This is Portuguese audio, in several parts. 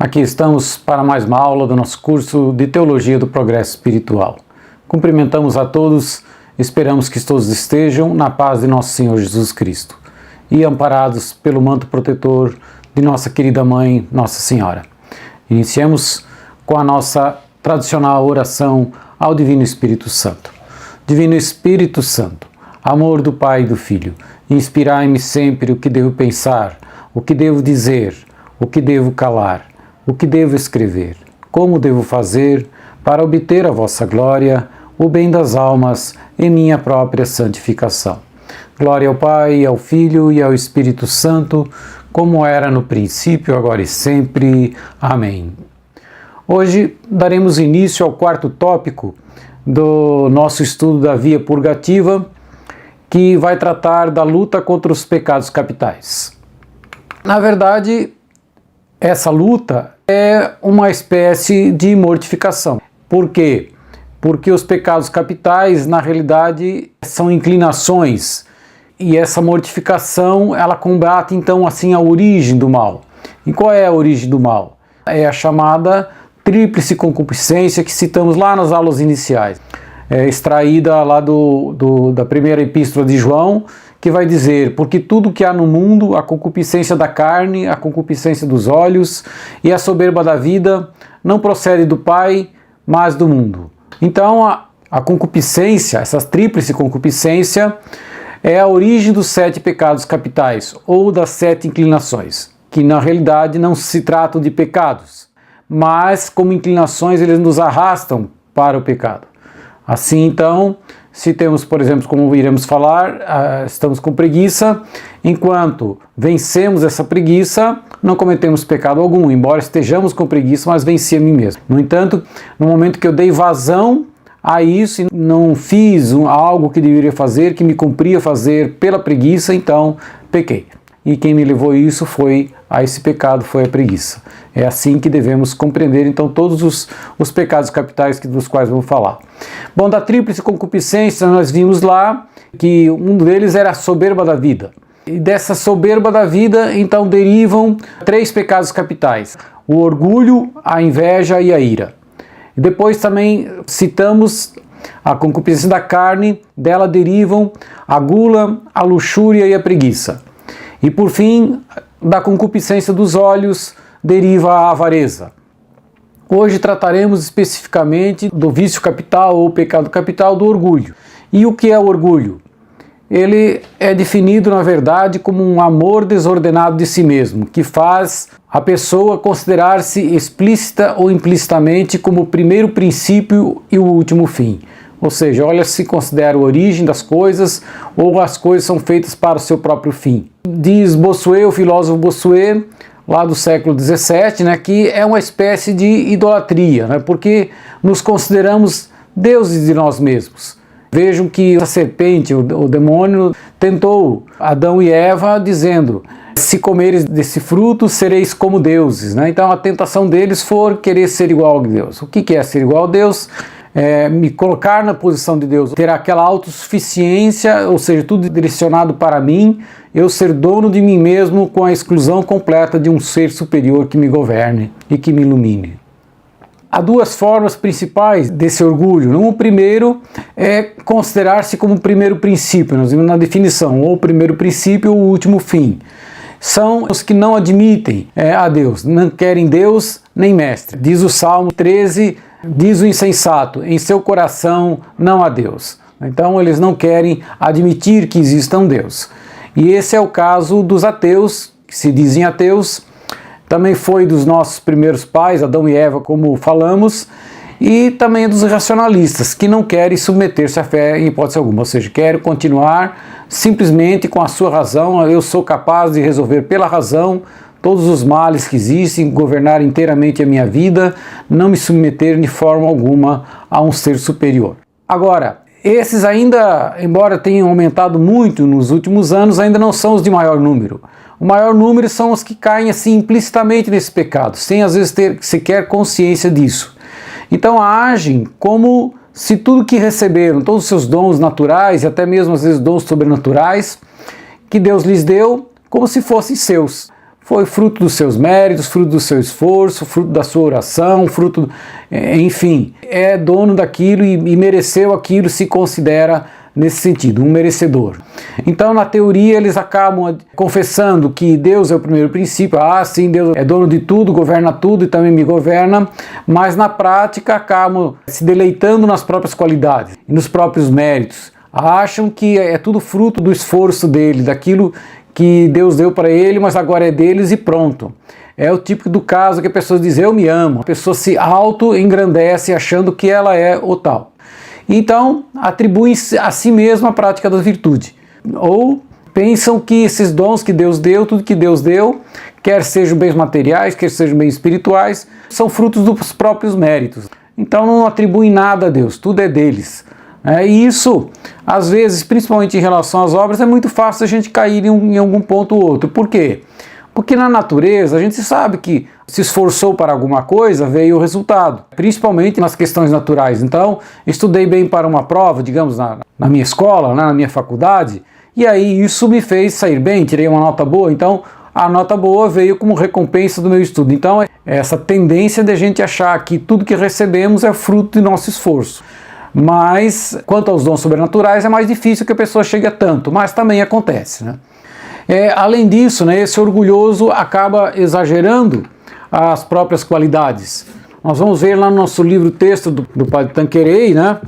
Aqui estamos para mais uma aula do nosso curso de Teologia do Progresso Espiritual. Cumprimentamos a todos, esperamos que todos estejam na paz de nosso Senhor Jesus Cristo e amparados pelo manto protetor de nossa querida Mãe, Nossa Senhora. Iniciemos com a nossa tradicional oração ao Divino Espírito Santo. Divino Espírito Santo, amor do Pai e do Filho, inspirai-me sempre o que devo pensar, o que devo dizer, o que devo calar, o que devo escrever, como devo fazer para obter a vossa glória, o bem das almas e minha própria santificação. Glória ao Pai, ao Filho e ao Espírito Santo, como era no princípio, agora e sempre. Amém. Hoje daremos início ao quarto tópico do nosso estudo da via purgativa, que vai tratar da luta contra os pecados capitais. Na verdade, essa luta é uma espécie de mortificação. Por quê? Porque os pecados capitais, na realidade, são inclinações. E essa mortificação, ela combate, então, assim, a origem do mal. E qual é a origem do mal? É a chamada tríplice concupiscência que citamos lá nas aulas iniciais. É extraída lá da primeira epístola de João, que vai dizer: porque tudo que há no mundo, a concupiscência da carne, a concupiscência dos olhos e a soberba da vida, não procede do Pai, mas do mundo. Então a concupiscência, essa tríplice concupiscência, é a origem dos 7 pecados capitais, ou das 7 inclinações, que na realidade não se tratam de pecados, mas como inclinações eles nos arrastam para o pecado. Assim, então, se temos, por exemplo, como iremos falar, estamos com preguiça, enquanto vencemos essa preguiça, não cometemos pecado algum, embora estejamos com preguiça, mas venci a mim mesmo. No entanto, no momento que eu dei vazão a isso e não fiz algo que deveria fazer, que me cumpria fazer pela preguiça, então pequei. E quem me levou a esse pecado foi a preguiça. É assim que devemos compreender, então, todos os pecados capitais dos quais vamos falar. Bom, da tríplice concupiscência, nós vimos lá que um deles era a soberba da vida. E dessa soberba da vida, então, derivam 3 pecados capitais: o orgulho, a inveja e a ira. E depois também citamos a concupiscência da carne, dela derivam a gula, a luxúria e a preguiça. E por fim, da concupiscência dos olhos deriva a avareza. Hoje trataremos especificamente do vício capital ou pecado capital do orgulho. E o que é o orgulho? Ele é definido, na verdade, como um amor desordenado de si mesmo, que faz a pessoa considerar-se explícita ou implicitamente como o primeiro princípio e o último fim. Ou seja, olha, se considera a origem das coisas ou as coisas são feitas para o seu próprio fim. Diz Bossuet, o filósofo Bossuet, lá do século XVII, que é uma espécie de idolatria, porque nos consideramos deuses de nós mesmos. Vejam que a serpente, o demônio, tentou Adão e Eva dizendo: se comeres desse fruto, sereis como deuses. Então a tentação deles foi querer ser igual a Deus. O que é ser igual a Deus? Me colocar na posição de Deus, ter aquela autossuficiência, ou seja, tudo direcionado para mim, eu ser dono de mim mesmo com a exclusão completa de um ser superior que me governe e que me ilumine. Há 2 formas principais desse orgulho. O primeiro é considerar-se como o primeiro princípio, nós vimos na definição, ou o primeiro princípio ou o último fim. São os que não admitem a Deus, não querem Deus nem mestre. Diz o Salmo 13, diz o insensato: em seu coração não há Deus. Então eles não querem admitir que exista um Deus. E esse é o caso dos ateus, que se dizem ateus. Também foi dos nossos primeiros pais, Adão e Eva, como falamos, e também dos racionalistas, que não querem submeter-se à fé em hipótese alguma, ou seja, querem continuar simplesmente com a sua razão. Eu sou capaz de resolver pela razão todos os males que existem, governar inteiramente a minha vida, não me submeter de forma alguma a um ser superior. Agora, esses ainda, embora tenham aumentado muito nos últimos anos, ainda não são os de maior número. O maior número são os que caem assim implicitamente nesse pecado, sem às vezes ter sequer consciência disso. Então agem como se tudo que receberam, todos os seus dons naturais e até mesmo às vezes dons sobrenaturais que Deus lhes deu, como se fossem seus. Foi fruto dos seus méritos, fruto do seu esforço, fruto da sua oração, enfim, é dono daquilo e mereceu aquilo, se considera nesse sentido, um merecedor. Então, na teoria, eles acabam confessando que Deus é o primeiro princípio, sim, Deus é dono de tudo, governa tudo e também me governa, mas na prática acabam se deleitando nas próprias qualidades e nos próprios méritos. Acham que é tudo fruto do esforço dele, daquilo que Deus deu para ele, mas agora é deles e pronto. É o típico do caso que a pessoa diz, eu me amo. A pessoa se auto-engrandece achando que ela é o tal. Então, atribuem a si mesma a prática da virtude. Ou pensam que esses dons que Deus deu, tudo que Deus deu, quer sejam bens materiais, quer sejam bens espirituais, são frutos dos próprios méritos. Então não atribuem nada a Deus, tudo é deles. E isso, às vezes, principalmente em relação às obras, é muito fácil a gente cair em algum ponto ou outro. Por quê? Porque na natureza a gente sabe que se esforçou para alguma coisa, veio o resultado, principalmente nas questões naturais. Então, estudei bem para uma prova, digamos, na minha escola, na minha faculdade, e aí isso me fez sair bem, tirei uma nota boa, então a nota boa veio como recompensa do meu estudo. Então, essa tendência de a gente achar que tudo que recebemos é fruto de nosso esforço. Mas, quanto aos dons sobrenaturais, é mais difícil que a pessoa chegue a tanto, mas também acontece, né? Além disso, né, esse orgulhoso acaba exagerando as próprias qualidades. Nós vamos ver lá no nosso livro texto do Padre Tanqueray, né?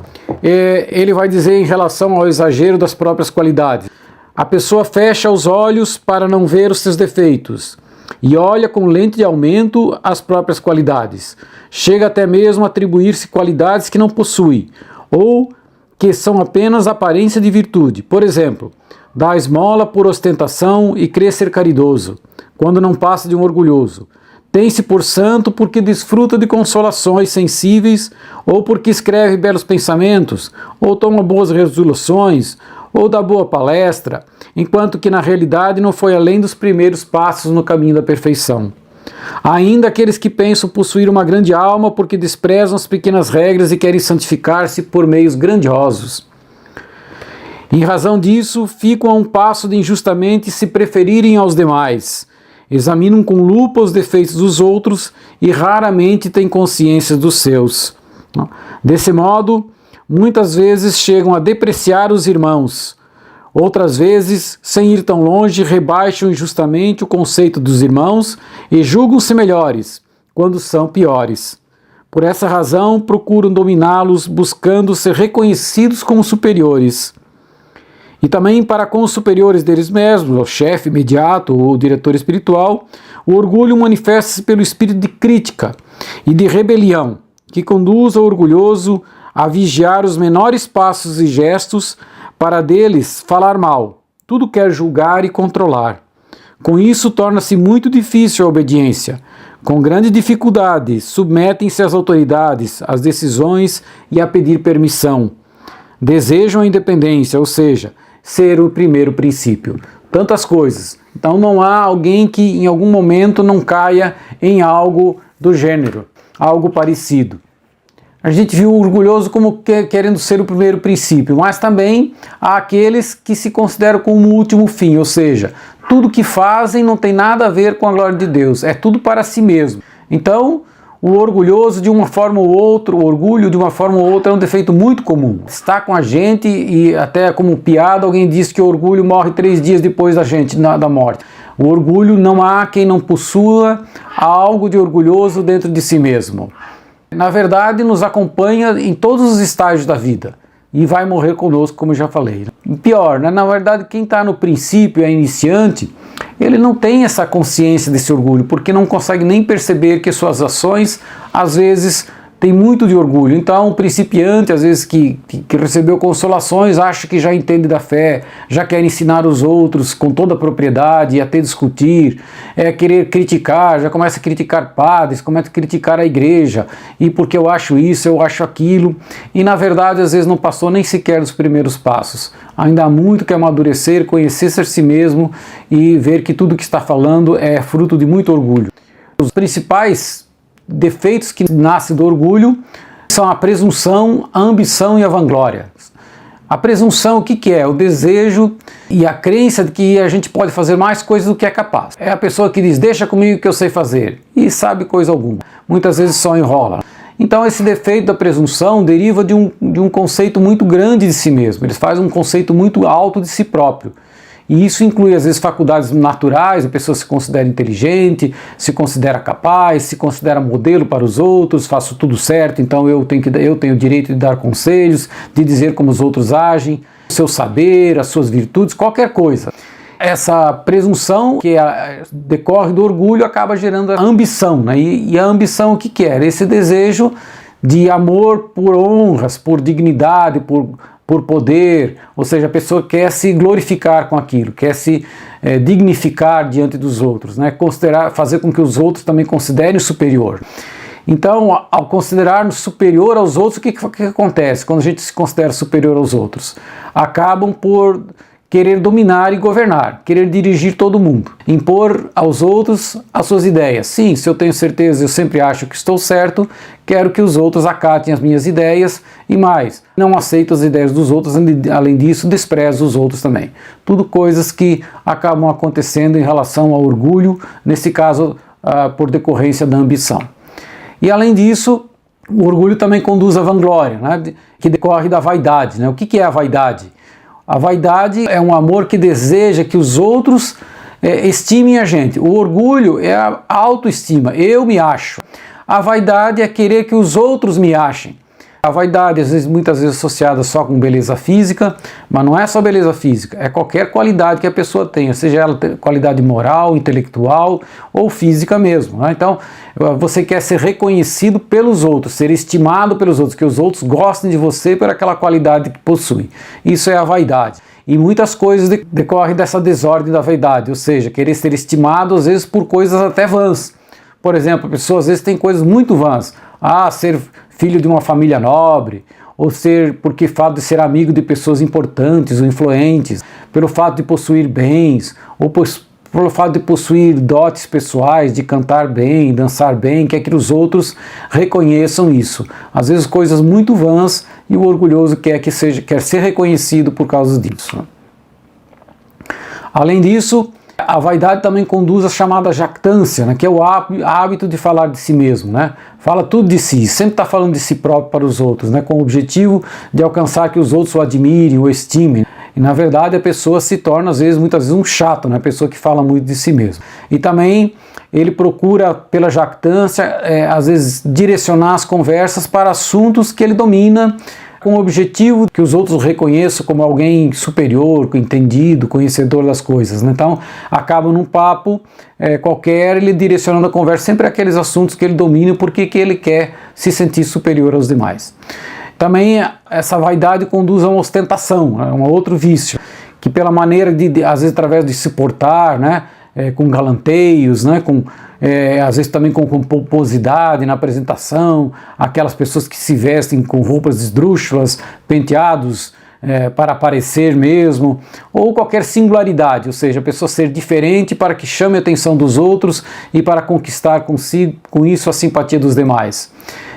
Ele vai dizer em relação ao exagero das próprias qualidades. A pessoa fecha os olhos para não ver os seus defeitos e olha com lente de aumento as próprias qualidades. Chega até mesmo a atribuir-se qualidades que não possui ou que são apenas aparência de virtude. Por exemplo, dá esmola por ostentação e crê ser caridoso, quando não passa de um orgulhoso. Tem-se por santo porque desfruta de consolações sensíveis, ou porque escreve belos pensamentos, ou toma boas resoluções, ou dá boa palestra, enquanto que na realidade não foi além dos primeiros passos no caminho da perfeição. Ainda aqueles que pensam possuir uma grande alma porque desprezam as pequenas regras e querem santificar-se por meios grandiosos. Em razão disso, ficam a um passo de injustamente se preferirem aos demais. Examinam com lupa os defeitos dos outros e raramente têm consciência dos seus. Desse modo, muitas vezes chegam a depreciar os irmãos. Outras vezes, sem ir tão longe, rebaixam injustamente o conceito dos irmãos e julgam-se melhores, quando são piores. Por essa razão, procuram dominá-los, buscando ser reconhecidos como superiores. E também para com os superiores deles mesmos, o chefe imediato ou o diretor espiritual, o orgulho manifesta-se pelo espírito de crítica e de rebelião, que conduz ao orgulhoso a vigiar os menores passos e gestos para deles falar mal. Tudo quer julgar e controlar. Com isso, torna-se muito difícil a obediência. Com grande dificuldade, submetem-se às autoridades, às decisões e a pedir permissão. Desejam a independência, ou seja, ser o primeiro princípio. Tantas coisas. Então não há alguém que em algum momento não caia em algo do gênero, algo parecido. A gente viu o orgulhoso como querendo ser o primeiro princípio, mas também há aqueles que se consideram como o último fim, ou seja, tudo que fazem não tem nada a ver com a glória de Deus, é tudo para si mesmo. Então, o orgulhoso de uma forma ou outra, o orgulho de uma forma ou outra é um defeito muito comum. Está com a gente e até como piada alguém diz que o orgulho morre 3 dias depois da morte. O orgulho, não há quem não possua algo de orgulhoso dentro de si mesmo. Na verdade, nos acompanha em todos os estágios da vida e vai morrer conosco, como eu já falei. Pior, né? Na verdade, quem está no princípio, é iniciante, ele não tem essa consciência desse orgulho, porque não consegue nem perceber que suas ações, às vezes, têm muito de orgulho. Então, o principiante, às vezes, que recebeu consolações, acha que já entende da fé, já quer ensinar os outros com toda a propriedade, até discutir, querer criticar, já começa a criticar padres, começa a criticar a igreja, e porque eu acho isso, eu acho aquilo, e na verdade, às vezes, não passou nem sequer dos primeiros passos. Ainda há muito que amadurecer, conhecer-se a si mesmo e ver que tudo que está falando é fruto de muito orgulho. Os principais defeitos que nascem do orgulho são a presunção, a ambição e a vanglória. A presunção, o que é? O desejo e a crença de que a gente pode fazer mais coisas do que é capaz. É a pessoa que diz, deixa comigo que eu sei fazer, e sabe coisa alguma. Muitas vezes só enrola. Então esse defeito da presunção deriva de um conceito muito grande de si mesmo. Eles fazem um conceito muito alto de si próprio. E isso inclui, às vezes, faculdades naturais, a pessoa se considera inteligente, se considera capaz, se considera modelo para os outros, faço tudo certo, então eu tenho o direito de dar conselhos, de dizer como os outros agem, o seu saber, as suas virtudes, qualquer coisa. Essa presunção que decorre do orgulho acaba gerando a ambição, né? E a ambição o que é? Esse desejo de amor por honras, por dignidade, por poder, ou seja, a pessoa quer se glorificar com aquilo, quer se dignificar diante dos outros, né? Fazer com que os outros também considerem superior. Então, ao considerar-nos superior aos outros, o que acontece quando a gente se considera superior aos outros? Acabam por querer dominar e governar, querer dirigir todo mundo, impor aos outros as suas ideias. Sim, se eu tenho certeza, eu sempre acho que estou certo, quero que os outros acatem as minhas ideias e mais, não aceito as ideias dos outros, além disso, desprezo os outros também. Tudo coisas que acabam acontecendo em relação ao orgulho, nesse caso, por decorrência da ambição. E além disso, o orgulho também conduz à vanglória, né, que decorre da vaidade, né? O que é a vaidade? A vaidade é um amor que deseja que os outros estimem a gente. O orgulho é a autoestima, eu me acho. A vaidade é querer que os outros me achem. A vaidade, muitas vezes associada só com beleza física, mas não é só beleza física, é qualquer qualidade que a pessoa tenha, seja ela qualidade moral, intelectual ou física mesmo, né? Então, você quer ser reconhecido pelos outros, ser estimado pelos outros, que os outros gostem de você por aquela qualidade que possui. Isso é a vaidade. E muitas coisas decorrem dessa desordem da vaidade, ou seja, querer ser estimado às vezes por coisas até vãs. Por exemplo, a pessoa às vezes tem coisas muito vãs. Ser filho de uma família nobre, ou porque fato de ser amigo de pessoas importantes ou influentes, pelo fato de possuir bens, ou pelo fato de possuir dotes pessoais, de cantar bem, dançar bem, quer que os outros reconheçam isso. Às vezes coisas muito vãs e o orgulhoso quer ser reconhecido por causa disso. Além disso, a vaidade também conduz à chamada jactância, né, que é o hábito de falar de si mesmo, né? Fala tudo de si, sempre está falando de si próprio para os outros, né, com o objetivo de alcançar que os outros o admirem, o estimem. E na verdade a pessoa se torna muitas vezes um chato, né, a pessoa que fala muito de si mesmo. E também ele procura pela jactância, às vezes direcionar as conversas para assuntos que ele domina, com o objetivo que os outros o reconheçam como alguém superior, entendido, conhecedor das coisas, né? Então, acaba num papo qualquer, ele direcionando a conversa sempre àqueles assuntos que ele domina, porque que ele quer se sentir superior aos demais. Também essa vaidade conduz a uma ostentação, a um outro vício, que pela maneira às vezes através de se portar, né, com galanteios, né, às vezes também com pomposidade na apresentação, aquelas pessoas que se vestem com roupas esdrúxulas, penteados para aparecer mesmo, ou qualquer singularidade, ou seja, a pessoa ser diferente para que chame a atenção dos outros e para conquistar com isso a simpatia dos demais.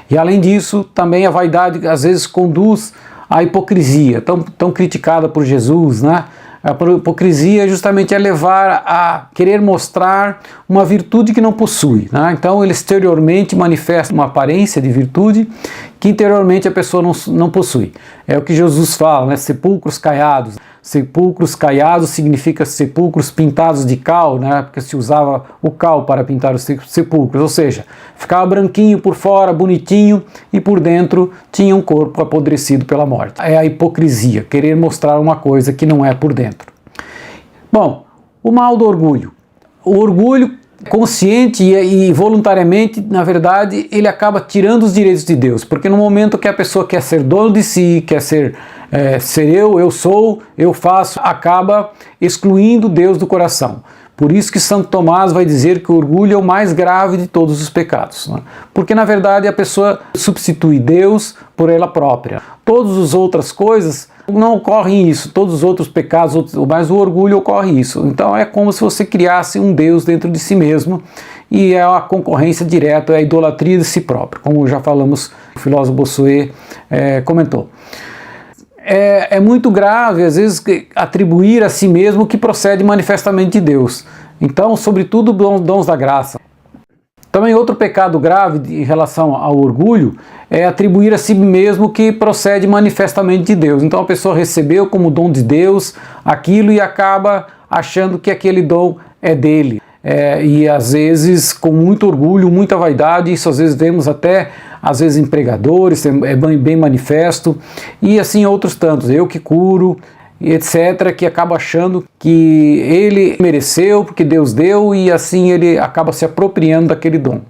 E além disso, também a vaidade às vezes conduz à hipocrisia, tão criticada por Jesus, né? A hipocrisia justamente é levar a querer mostrar uma virtude que não possui, né? Então ele exteriormente manifesta uma aparência de virtude que interiormente a pessoa não possui. É o que Jesus fala, né? Sepulcros caiados. Sepulcros caiados significa sepulcros pintados de cal, né? Porque se usava o cal para pintar os sepulcros, ou seja, ficava branquinho por fora, bonitinho, e por dentro tinha um corpo apodrecido pela morte. É a hipocrisia, querer mostrar uma coisa que não é por dentro. Bom, o mal do orgulho. O orgulho consciente e voluntariamente, na verdade, ele acaba tirando os direitos de Deus, porque no momento que a pessoa quer ser dono de si, quer ser eu sou, eu faço, acaba excluindo Deus do coração. Por isso que Santo Tomás vai dizer que o orgulho é o mais grave de todos os pecados, né? Porque na verdade a pessoa substitui Deus por ela própria. Todas as outras coisas não ocorrem isso, todos os outros pecados, mas o orgulho ocorre isso. Então é como se você criasse um Deus dentro de si mesmo, e é a concorrência direta, é a idolatria de si próprio, como já falamos, o filósofo Bossuet comentou. é muito grave, às vezes, atribuir a si mesmo o que procede manifestamente de Deus. Então, sobretudo, dons da graça. Também outro pecado grave em relação ao orgulho é atribuir a si mesmo o que procede manifestamente de Deus. Então a pessoa recebeu como dom de Deus aquilo e acaba achando que aquele dom é dele. E às vezes com muito orgulho, muita vaidade, isso às vezes vemos até às vezes em pregadores, é bem manifesto, e assim outros tantos, eu que curo, etc., que acaba achando que ele mereceu, porque Deus deu, e assim ele acaba se apropriando daquele dom.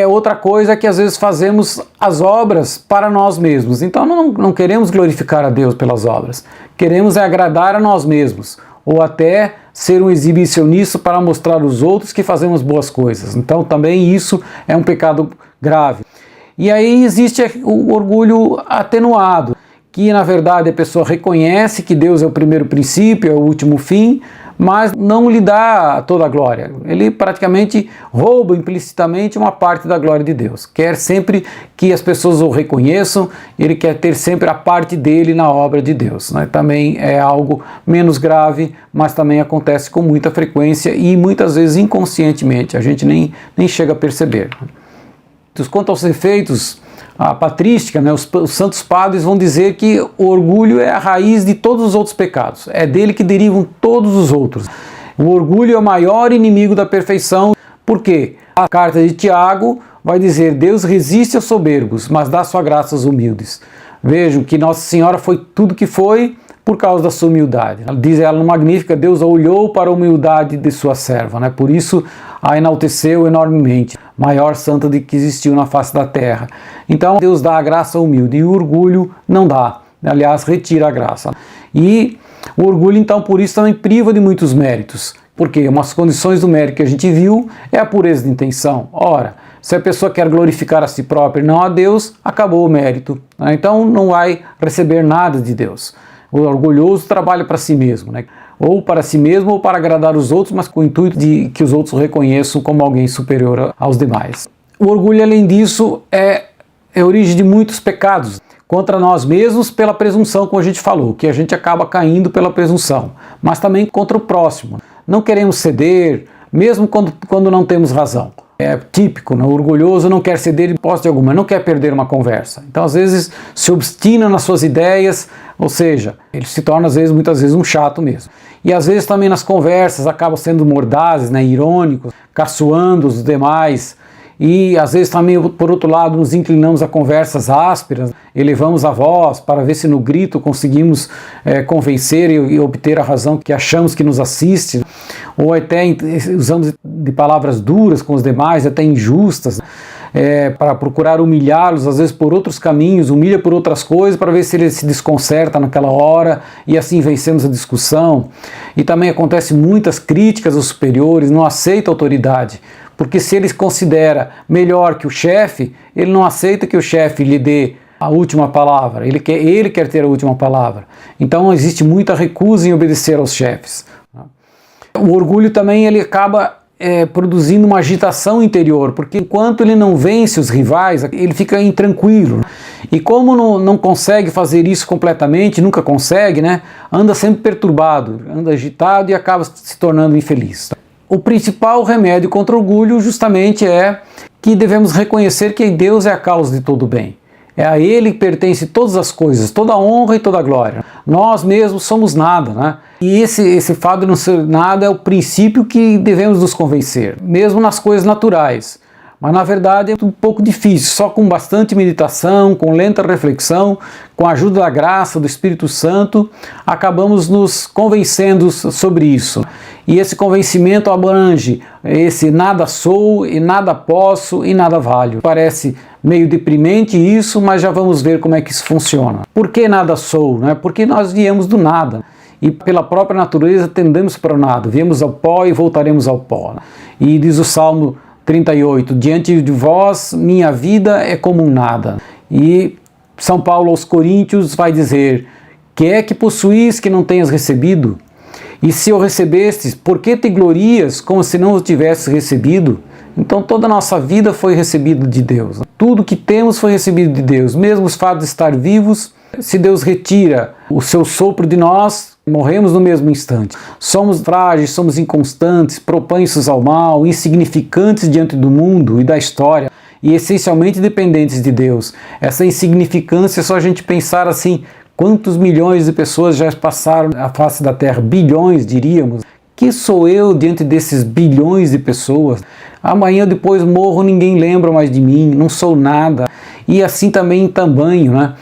Outra coisa é que às vezes fazemos as obras para nós mesmos, então não queremos glorificar a Deus pelas obras, queremos agradar a nós mesmos, ou até ser um exibicionista para mostrar aos outros que fazemos boas coisas. Então também isso é um pecado grave. E aí existe o orgulho atenuado, que na verdade a pessoa reconhece que Deus é o primeiro princípio, é o último fim, mas não lhe dá toda a glória. Ele praticamente rouba implicitamente uma parte da glória de Deus. Quer sempre que as pessoas o reconheçam, ele quer ter sempre a parte dele na obra de Deus, né? Também é algo menos grave, mas também acontece com muita frequência e muitas vezes inconscientemente, a gente nem chega a perceber. Quanto aos efeitos, a patrística, né, os santos padres vão dizer que o orgulho é a raiz de todos os outros pecados, é dele que derivam todos os outros. O orgulho é o maior inimigo da perfeição, porque a carta de Tiago vai dizer: Deus resiste aos soberbos, mas dá sua graça aos humildes. Vejam que Nossa Senhora foi tudo que foi por causa da sua humildade. Diz ela no Magnífica: Deus olhou para a humildade de sua serva, né? Por isso a enalteceu enormemente, maior santa de que existiu na face da terra. Então Deus dá a graça ao humilde e o orgulho não dá, aliás, retira a graça. E o orgulho então por isso também priva de muitos méritos, porque umas condições do mérito que a gente viu é a pureza de intenção. Ora, se a pessoa quer glorificar a si própria e não a Deus, acabou o mérito, né? Então não vai receber nada de Deus. O orgulhoso trabalha para si mesmo, né? Ou para si mesmo ou para agradar os outros, mas com o intuito de que os outros o reconheçam como alguém superior aos demais. O orgulho, além disso, é origem de muitos pecados contra nós mesmos pela presunção, como a gente falou, que a gente acaba caindo pela presunção, mas também contra o próximo. Não queremos ceder, mesmo quando não temos razão. É típico, né? O orgulhoso não quer ceder em hipótese alguma, não quer perder uma conversa. Então, às vezes, se obstina nas suas ideias, ou seja, ele se torna, muitas vezes, um chato mesmo. E, às vezes, também nas conversas, acaba sendo mordazes, né? Irônicos, caçoando os demais. E, às vezes, também, por outro lado, nos inclinamos a conversas ásperas, elevamos a voz para ver se no grito conseguimos convencer e obter a razão que achamos que nos assiste, ou até usamos de palavras duras com os demais, até injustas, para procurar humilhá-los, às vezes por outros caminhos, humilha por outras coisas, para ver se ele se desconcerta naquela hora, e assim vencemos a discussão. E também acontece muitas críticas aos superiores, não aceita autoridade, porque se ele considera melhor que o chefe, ele não aceita que o chefe lhe dê a última palavra, ele quer ter a última palavra. Então existe muita recusa em obedecer aos chefes. O orgulho também ele acaba produzindo uma agitação interior, porque enquanto ele não vence os rivais, ele fica intranquilo. E como não consegue fazer isso completamente, nunca consegue, né? Anda sempre perturbado, anda agitado e acaba se tornando infeliz. O principal remédio contra o orgulho justamente é que devemos reconhecer que Deus é a causa de todo o bem. É a Ele que pertence todas as coisas, toda a honra e toda a glória. Nós mesmos somos nada, né? E esse fato de não ser nada é o princípio que devemos nos convencer, mesmo nas coisas naturais. Mas na verdade é um pouco difícil, só com bastante meditação, com lenta reflexão, com a ajuda da graça do Espírito Santo, acabamos nos convencendo sobre isso. E esse convencimento abrange esse nada sou e nada posso e nada valho. Parece meio deprimente isso, mas já vamos ver como é que isso funciona. Por que nada sou? Né? Porque nós viemos do nada. E pela própria natureza tendemos para o nada. Viemos ao pó e voltaremos ao pó. E diz o Salmo 38, diante de vós minha vida é como um nada. E São Paulo aos Coríntios vai dizer: que é que possuís que não tenhas recebido? E se o recebestes, por que te glorias como se não o tivesses recebido? Então toda a nossa vida foi recebida de Deus. Tudo que temos foi recebido de Deus. Mesmo os fatos de estar vivos Se Deus retira o seu sopro de nós, morremos no mesmo instante. Somos frágeis, somos inconstantes, propensos ao mal, insignificantes diante do mundo e da história e essencialmente dependentes de Deus. Essa insignificância é só a gente pensar assim, quantos milhões de pessoas já passaram à face da Terra? Bilhões, diríamos. Que sou eu diante desses bilhões de pessoas? Amanhã depois morro, ninguém lembra mais de mim, não sou nada. E assim também em tamanho, né?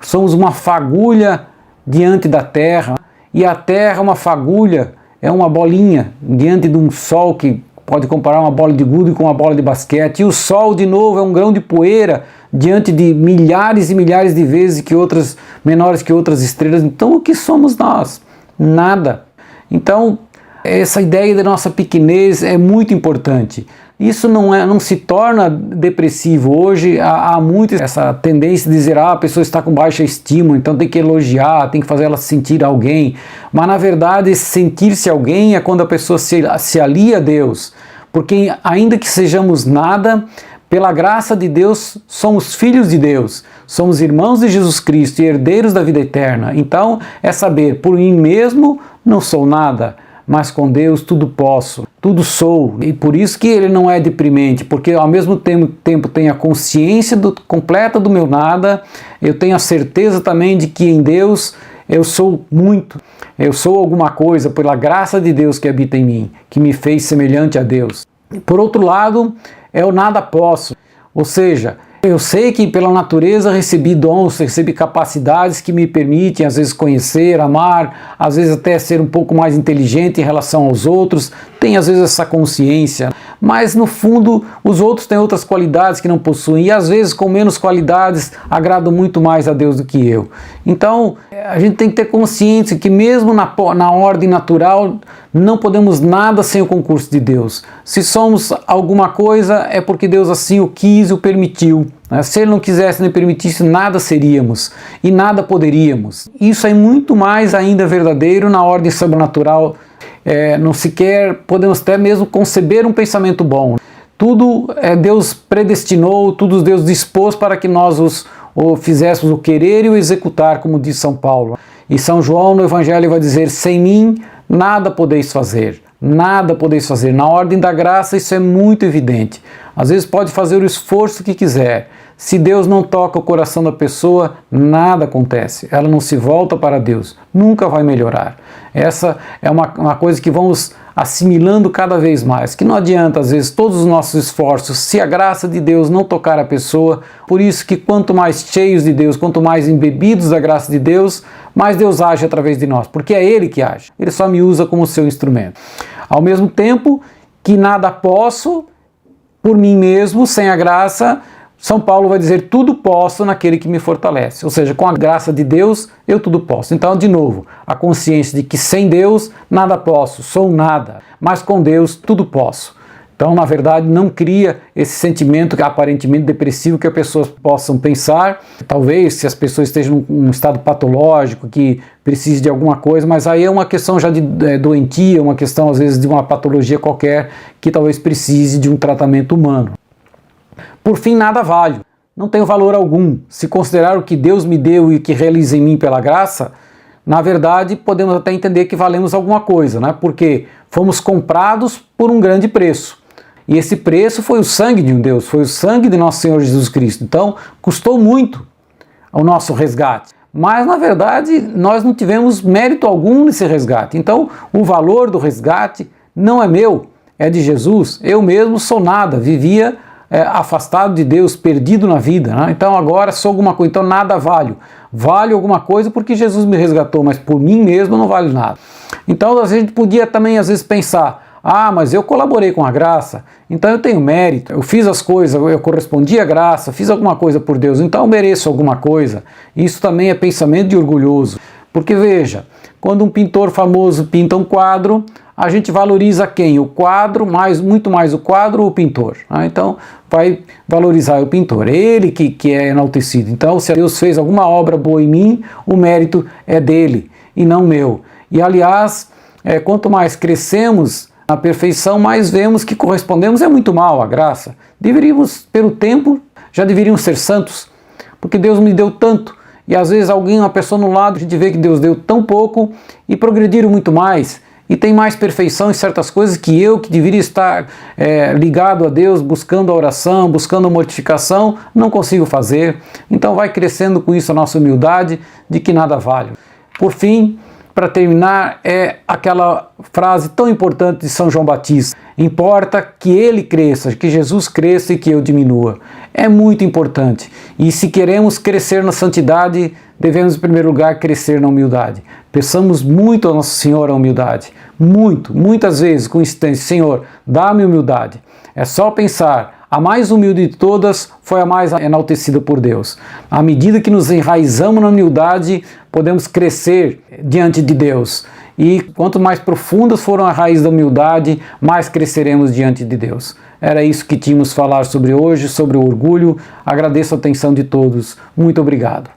Somos uma fagulha diante da Terra, e a Terra é uma fagulha, é uma bolinha diante de um Sol que pode comparar uma bola de gude com uma bola de basquete, e o Sol de novo é um grão de poeira diante de milhares e milhares de vezes que outras, menores que outras estrelas. Então o que somos nós? Nada. Então essa ideia da nossa pequenez é muito importante. Isso não se torna depressivo. Hoje há muito essa tendência de dizer a pessoa está com baixa estima, então tem que elogiar, tem que fazer ela se sentir alguém. Mas na verdade sentir-se alguém é quando a pessoa se alia a Deus. Porque ainda que sejamos nada, pela graça de Deus somos filhos de Deus, somos irmãos de Jesus Cristo e herdeiros da vida eterna. Então é saber, por mim mesmo não sou nada, mas com Deus tudo posso, tudo sou. E por isso que ele não é deprimente, porque ao mesmo tempo tenho a consciência completa do meu nada, eu tenho a certeza também de que em Deus eu sou muito, eu sou alguma coisa pela graça de Deus que habita em mim, que me fez semelhante a Deus. Por outro lado, eu nada posso, ou seja, eu sei que pela natureza recebi dons, recebi capacidades que me permitem às vezes conhecer, amar, às vezes até ser um pouco mais inteligente em relação aos outros, tem às vezes essa consciência, mas no fundo os outros têm outras qualidades que não possuem e às vezes com menos qualidades agradam muito mais a Deus do que eu. Então a gente tem que ter consciência que mesmo na ordem natural não podemos nada sem o concurso de Deus. Se somos alguma coisa é porque Deus assim o quis e o permitiu. Se Ele não quisesse nem permitisse, nada seríamos e nada poderíamos. Isso é muito mais ainda verdadeiro na ordem sobrenatural. Não sequer podemos até mesmo conceber um pensamento bom. Tudo Deus predestinou, tudo Deus dispôs para que nós o fizéssemos o querer e o executar, como diz São Paulo. E São João no Evangelho vai dizer, sem mim nada podeis fazer. Nada podeis fazer. Na ordem da graça isso é muito evidente. Às vezes pode fazer o esforço que quiser. Se Deus não toca o coração da pessoa, nada acontece. Ela não se volta para Deus. Nunca vai melhorar. Essa é uma coisa que vamos assimilando cada vez mais. Que não adianta, às vezes, todos os nossos esforços, se a graça de Deus não tocar a pessoa. Por isso que quanto mais cheios de Deus, quanto mais embebidos da graça de Deus, mais Deus age através de nós. Porque é Ele que age. Ele só me usa como seu instrumento. Ao mesmo tempo que nada posso por mim mesmo, sem a graça, São Paulo vai dizer, tudo posso naquele que me fortalece. Ou seja, com a graça de Deus, eu tudo posso. Então, de novo, a consciência de que sem Deus, nada posso, sou nada. Mas com Deus, tudo posso. Então, na verdade, não cria esse sentimento aparentemente depressivo que as pessoas possam pensar. Talvez, se as pessoas estejam num estado patológico, que precise de alguma coisa, mas aí é uma questão já de doentia, uma questão, às vezes, de uma patologia qualquer, que talvez precise de um tratamento humano. Por fim, nada vale. Não tenho valor algum. Se considerar o que Deus me deu e que realiza em mim pela graça, na verdade, podemos até entender que valemos alguma coisa, né? Porque fomos comprados por um grande preço. E esse preço foi o sangue de um Deus, foi o sangue de nosso Senhor Jesus Cristo. Então, custou muito o nosso resgate. Mas, na verdade, nós não tivemos mérito algum nesse resgate. Então, o valor do resgate não é meu, é de Jesus. Eu mesmo sou nada, vivia afastado de Deus, perdido na vida, né? Então agora sou alguma coisa, então nada valho. Valho alguma coisa porque Jesus me resgatou, mas por mim mesmo não vale nada. Então a gente podia também às vezes pensar, mas eu colaborei com a graça, então eu tenho mérito, eu fiz as coisas, eu correspondi à graça, fiz alguma coisa por Deus, então eu mereço alguma coisa. Isso também é pensamento de orgulhoso, porque veja, quando um pintor famoso pinta um quadro, a gente valoriza quem? O quadro, muito mais o quadro ou o pintor? Então vai valorizar o pintor, ele que é enaltecido. Então se Deus fez alguma obra boa em mim, o mérito é dele e não meu. E aliás, quanto mais crescemos na perfeição, mais vemos que correspondemos muito mal à graça. Deveríamos, pelo tempo, já deveríamos ser santos, porque Deus me deu tanto. E às vezes uma pessoa no lado, a gente vê que Deus deu tão pouco e progrediram muito mais. E tem mais perfeição em certas coisas que eu, que deveria estar ligado a Deus, buscando a oração, buscando a mortificação, não consigo fazer. Então vai crescendo com isso a nossa humildade de que nada vale. Por fim, para terminar, é aquela frase tão importante de São João Batista: importa que ele cresça, que Jesus cresça e que eu diminua. É muito importante. E se queremos crescer na santidade, devemos em primeiro lugar crescer na humildade. Peçamos muito a Nosso Senhor a humildade. Muitas vezes com insistência: Senhor, dá-me humildade. É só pensar, a mais humilde de todas foi a mais enaltecida por Deus. À medida que nos enraizamos na humildade, podemos crescer diante de Deus. E quanto mais profundas foram a raiz da humildade, mais cresceremos diante de Deus. Era isso que tínhamos a falar sobre hoje, sobre o orgulho. Agradeço a atenção de todos. Muito obrigado.